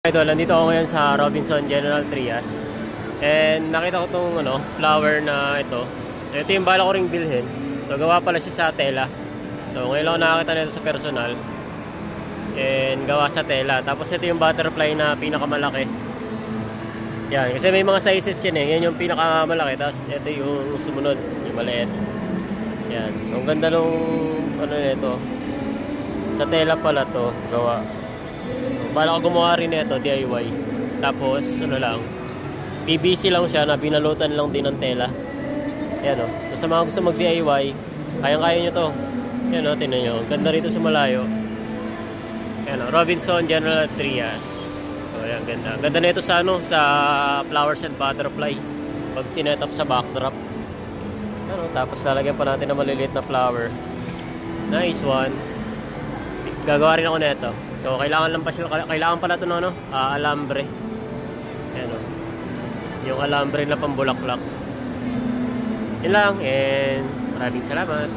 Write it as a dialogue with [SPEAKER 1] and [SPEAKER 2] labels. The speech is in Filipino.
[SPEAKER 1] Idol, nandito ako ngayon sa Robinson General Trias. And nakita ko tong flower na ito. So ito yung bala ko ring bilhin. So gawa pala siya sa tela. So ngayon ako nakakita nito sa personal. And gawa sa tela. Tapos ito yung butterfly na pinakamalaki. Yan, kasi may mga sizes yan eh. Yan yung pinakamalaki. Tapos ito yung sumunod, yung maliit. Yan. So ang ganda nung nito. Sa tela pala to gawa. So bala ko gumawa rin nito DIY. Tapos lang, PVC lang siya na binalutan lang din ng tela. Ayan o. So sa mga gusto mag DIY, kayang-kaya nyo to. Ayan o, tingnan nyo. Ganda rito sa malayo. Ayan o, Robinson General Trias. So ayan, ganda. Ganda na ito sa sa flowers and butterfly. Pag sinet up sa backdrop. Ayan o, tapos lalagyan pa natin ng maliliit na flower. Nice one. Gagawa rin ako nito. So kailangan lang pa siya, kailangan pala ito ng alambre. Ayan o. Yung alambre na pambulaklak. Yun lang, and maraming salamat.